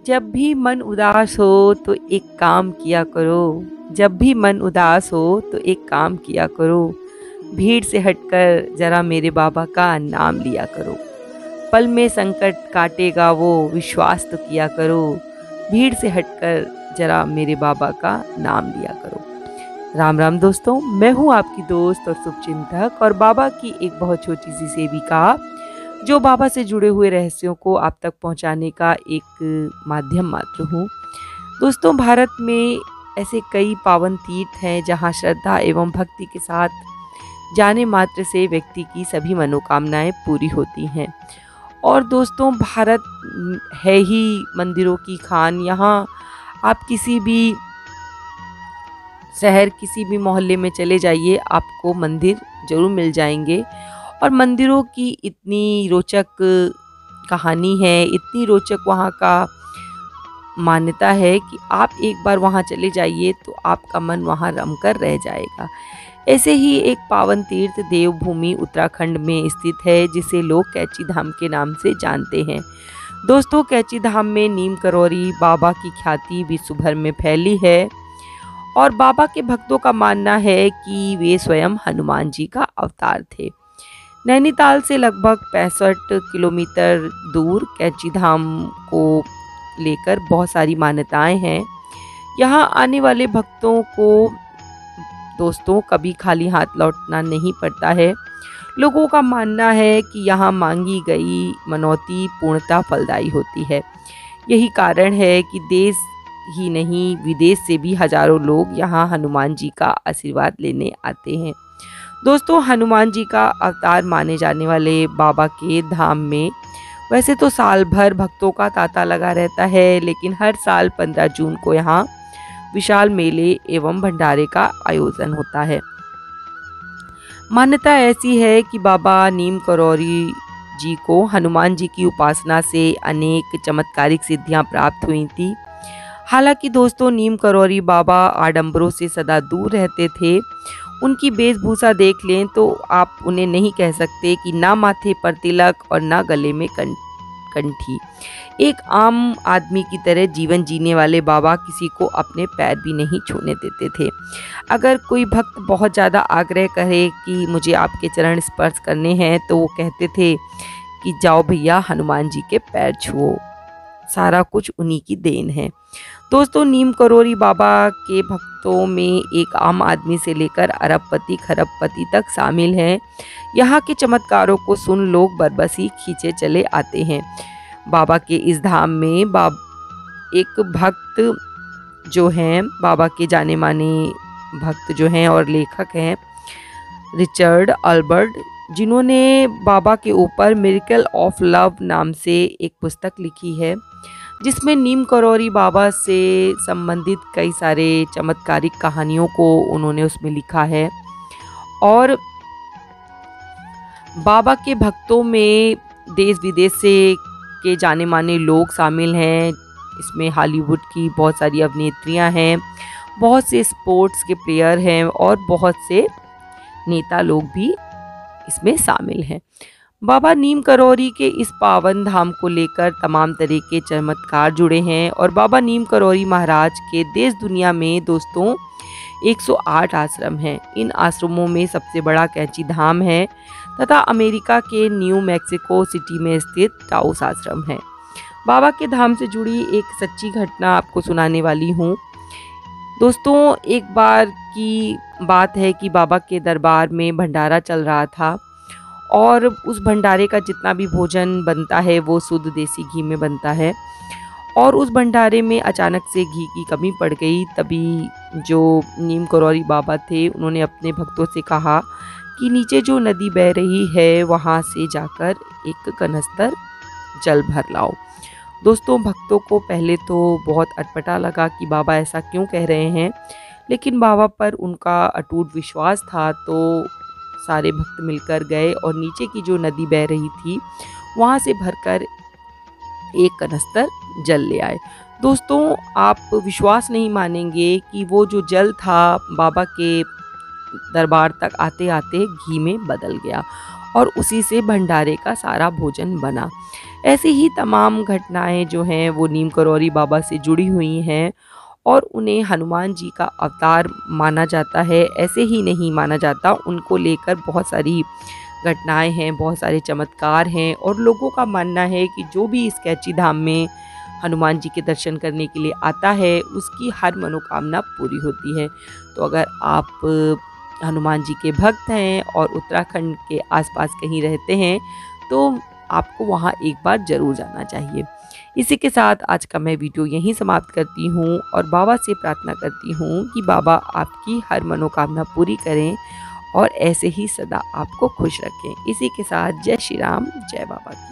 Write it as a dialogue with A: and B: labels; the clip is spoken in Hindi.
A: जब भी मन उदास हो तो एक काम किया करो। जब भी मन उदास हो तो एक काम किया करो। भीड़ से हटकर जरा मेरे बाबा का नाम लिया करो। पल में संकट काटेगा वो, विश्वास तो किया करो। भीड़ से हटकर जरा मेरे बाबा का नाम लिया करो। राम राम दोस्तों, मैं हूँ आपकी दोस्त और शुभचिंतक और बाबा की एक बहुत छोटी सी सेविका, जो बाबा से जुड़े हुए रहस्यों को आप तक पहुँचाने का एक माध्यम मात्र हूँ। दोस्तों, भारत में ऐसे कई पावन तीर्थ हैं जहाँ श्रद्धा एवं भक्ति के साथ जाने मात्र से व्यक्ति की सभी मनोकामनाएं पूरी होती हैं। और दोस्तों, भारत है ही मंदिरों की खान। यहाँ आप किसी भी शहर, किसी भी मोहल्ले में चले जाइए, आपको मंदिर जरूर मिल जाएंगे। और मंदिरों की इतनी रोचक कहानी है, इतनी रोचक वहाँ का मान्यता है कि आप एक बार वहाँ चले जाइए तो आपका मन वहाँ रमकर रह जाएगा। ऐसे ही एक पावन तीर्थ देवभूमि उत्तराखंड में स्थित है, जिसे लोग कैची धाम के नाम से जानते हैं। दोस्तों, कैची धाम में नीम करौरी बाबा की ख्याति विश्व भर में फैली है और बाबा के भक्तों का मानना है कि वे स्वयं हनुमान जी का अवतार थे। नैनीताल से लगभग 65 किलोमीटर दूर कैची धाम को लेकर बहुत सारी मान्यताएं हैं। यहाँ आने वाले भक्तों को दोस्तों कभी खाली हाथ लौटना नहीं पड़ता है। लोगों का मानना है कि यहाँ मांगी गई मनौती पूर्णतः फलदायी होती है। यही कारण है कि देश ही नहीं, विदेश से भी हजारों लोग यहाँ हनुमान जी का आशीर्वाद लेने आते हैं। दोस्तों, हनुमान जी का अवतार माने जाने वाले बाबा के धाम में वैसे तो साल भर भक्तों का तांता लगा रहता है, लेकिन हर साल 15 जून को यहाँ विशाल मेले एवं भंडारे का आयोजन होता है। मान्यता ऐसी है कि बाबा नीम करौरी जी को हनुमान जी की उपासना से अनेक चमत्कारिक सिद्धियां प्राप्त हुई थी। हालांकि दोस्तों, नीम करौरी बाबा आडंबरों से सदा दूर रहते थे। उनकी वेशभूषा देख लें तो आप उन्हें नहीं कह सकते कि ना माथे पर तिलक और ना गले में कंठी। एक आम आदमी की तरह जीवन जीने वाले बाबा किसी को अपने पैर भी नहीं छूने देते थे। अगर कोई भक्त बहुत ज़्यादा आग्रह करे कि मुझे आपके चरण स्पर्श करने हैं, तो वो कहते थे कि जाओ भैया, हनुमान जी के पैर छुओ, सारा कुछ उन्हीं की देन है। दोस्तों, नीम करौरी बाबा के भक्तों में एक आम आदमी से लेकर अरबपति खरबपति तक शामिल हैं। यहाँ के चमत्कारों को सुन लोग बरबसी खींचे चले आते हैं। बाबा के इस धाम में एक भक्त जो हैं, बाबा के जाने माने भक्त जो हैं और लेखक हैं रिचर्ड अल्बर्ट, जिन्होंने बाबा के ऊपर मिरेकल ऑफ लव नाम से एक पुस्तक लिखी है, जिसमें नीम करौरी बाबा से संबंधित कई सारे चमत्कारिक कहानियों को उन्होंने उसमें लिखा है। और बाबा के भक्तों में देश विदेश से के जाने माने लोग शामिल हैं। इसमें हॉलीवुड की बहुत सारी अभिनेत्रियां हैं, बहुत से स्पोर्ट्स के प्लेयर हैं और बहुत से नेता लोग भी इसमें शामिल हैं। बाबा नीम करौरी के इस पावन धाम को लेकर तमाम तरह के चमत्कार जुड़े हैं और बाबा नीम करौरी महाराज के देश दुनिया में दोस्तों 108 आश्रम हैं। इन आश्रमों में सबसे बड़ा कैची धाम है तथा अमेरिका के न्यू मैक्सिको सिटी में स्थित टाउस आश्रम है। बाबा के धाम से जुड़ी एक सच्ची घटना आपको सुनाने वाली हूँ। दोस्तों, एक बार की बात है कि बाबा के दरबार में भंडारा चल रहा था और उस भंडारे का जितना भी भोजन बनता है वो शुद्ध देसी घी में बनता है। और उस भंडारे में अचानक से घी की कमी पड़ गई। तभी जो नीम करौरी बाबा थे, उन्होंने अपने भक्तों से कहा कि नीचे जो नदी बह रही है वहाँ से जाकर एक कनस्तर जल भर लाओ। दोस्तों, भक्तों को पहले तो बहुत अटपटा लगा कि बाबा ऐसा क्यों कह रहे हैं, लेकिन बाबा पर उनका अटूट विश्वास था, तो सारे भक्त मिलकर गए और नीचे की जो नदी बह रही थी वहाँ से भरकर एक कनस्तर जल ले आए। दोस्तों, आप विश्वास नहीं मानेंगे कि वो जो जल था बाबा के दरबार तक आते आते घी में बदल गया और उसी से भंडारे का सारा भोजन बना। ऐसी ही तमाम घटनाएं जो हैं वो नीम करौरी बाबा से जुड़ी हुई हैं और उन्हें हनुमान जी का अवतार माना जाता है। ऐसे ही नहीं माना जाता, उनको लेकर बहुत सारी घटनाएं हैं, बहुत सारे चमत्कार हैं और लोगों का मानना है कि जो भी इस कैची धाम में हनुमान जी के दर्शन करने के लिए आता है उसकी हर मनोकामना पूरी होती है। तो अगर आप हनुमान जी के भक्त हैं और उत्तराखंड के आसपास कहीं रहते हैं तो आपको वहाँ एक बार ज़रूर जाना चाहिए। इसी के साथ आज का मैं वीडियो यहीं समाप्त करती हूँ और बाबा से प्रार्थना करती हूँ कि बाबा आपकी हर मनोकामना पूरी करें और ऐसे ही सदा आपको खुश रखें। इसी के साथ जय श्री राम, जय बाबा की।